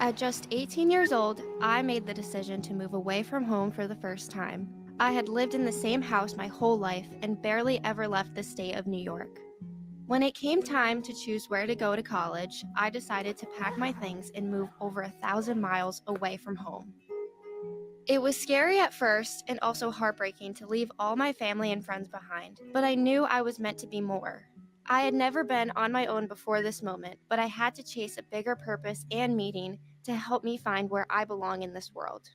At just 18 years old, I made the decision to move away from home for the first time. I had lived in the same house my whole life and barely ever left the state of New York. When it came time to choose where to go to college, I decided to pack my things and move over 1,000 miles away from home. It was scary at first and also heartbreaking to leave all my family and friends behind, but I knew I was meant to be more. I had never been on my own before this moment, but I had to chase a bigger purpose and meaning to help me find where I belong in this world.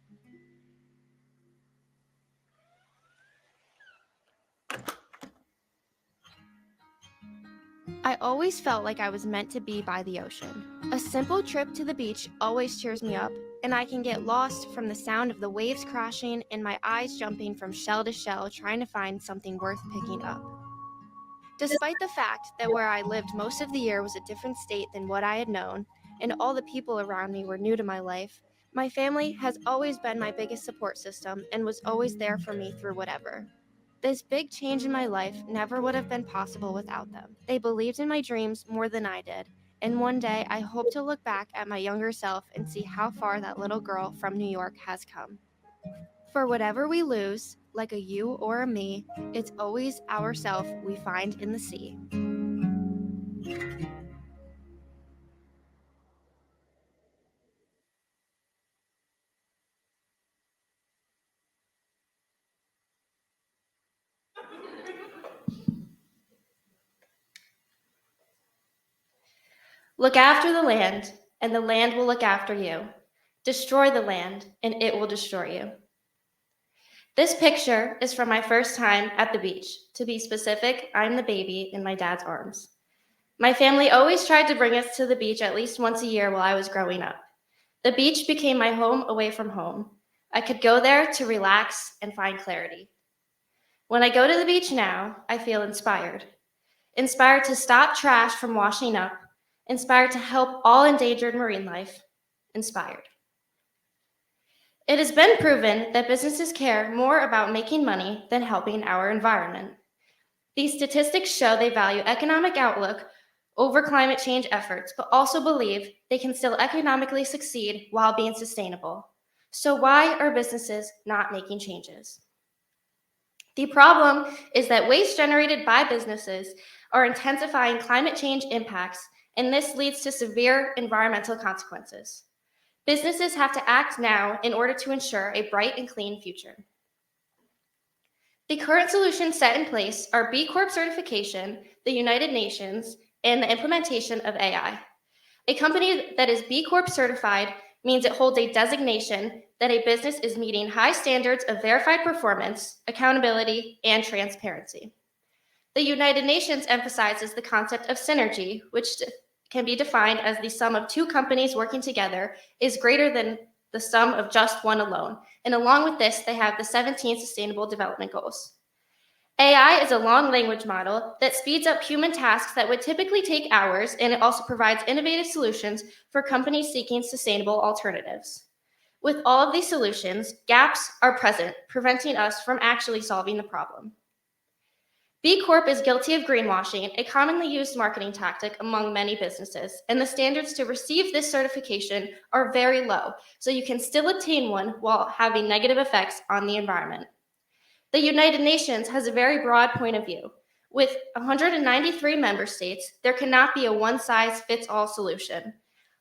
I always felt like I was meant to be by the ocean. A simple trip to the beach always cheers me up, and I can get lost from the sound of the waves crashing and my eyes jumping from shell to shell trying to find something worth picking up. Despite the fact that where I lived most of the year was a different state than what I had known, and all the people around me were new to my life, my family has always been my biggest support system and was always there for me through whatever. This big change in my life never would have been possible without them. They believed in my dreams more than I did, and one day I hope to look back at my younger self and see how far that little girl from New York has come. For whatever we lose, like a you or a me, it's always ourself we find in the sea. Look after the land, and the land will look after you. Destroy the land, and it will destroy you. This picture is from my first time at the beach. To be specific, I'm the baby in my dad's arms. My family always tried to bring us to the beach at least once a year while I was growing up. The beach became my home away from home. I could go there to relax and find clarity. When I go to the beach now, I feel inspired. Inspired to stop trash from washing up. Inspired to help all endangered marine life. Inspired. It has been proven that businesses care more about making money than helping our environment. These statistics show they value economic outlook over climate change efforts, but also believe they can still economically succeed while being sustainable. So why are businesses not making changes? The problem is that waste generated by businesses are intensifying climate change impacts, and this leads to severe environmental consequences. Businesses have to act now in order to ensure a bright and clean future. The current solutions set in place are B Corp certification, the United Nations, and the implementation of AI. A company that is B Corp certified means it holds a designation that a business is meeting high standards of verified performance, accountability, and transparency. The United Nations emphasizes the concept of synergy, which can be defined as the sum of two companies working together is greater than the sum of just one alone. And along with this, they have the 17 Sustainable Development Goals. AI is a long language model that speeds up human tasks that would typically take hours, and it also provides innovative solutions for companies seeking sustainable alternatives. With all of these solutions, gaps are present, preventing us from actually solving the problem. B Corp is guilty of greenwashing, a commonly used marketing tactic among many businesses, and the standards to receive this certification are very low, so you can still obtain one while having negative effects on the environment. The United Nations has a very broad point of view. With 193 member states, there cannot be a one-size-fits-all solution.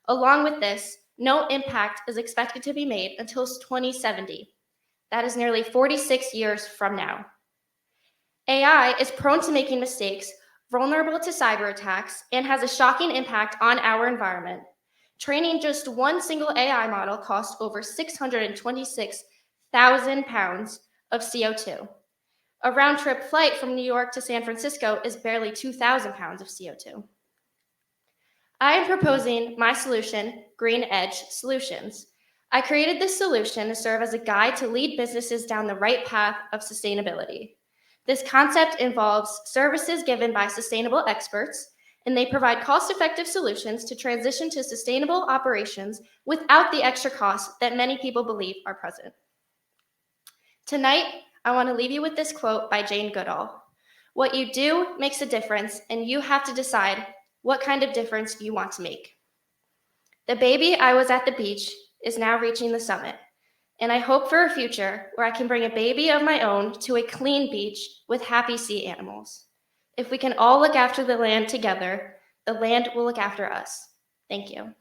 Along with this, no impact is expected to be made until 2070. That is nearly 46 years from now. AI is prone to making mistakes, vulnerable to cyber attacks, and has a shocking impact on our environment. Training just one single AI model costs over 626,000 pounds of CO2. A round-trip flight from New York to San Francisco is barely 2,000 pounds of CO2. I am proposing my solution, Green Edge Solutions. I created this solution to serve as a guide to lead businesses down the right path of sustainability. This concept involves services given by sustainable experts, and they provide cost-effective solutions to transition to sustainable operations without the extra costs that many people believe are present. Tonight, I want to leave you with this quote by Jane Goodall. What you do makes a difference, and you have to decide what kind of difference you want to make. The baby I was at the beach is now reaching the summit, and I hope for a future where I can bring a baby of my own to a clean beach with happy sea animals. If we can all look after the land together, the land will look after us. Thank you.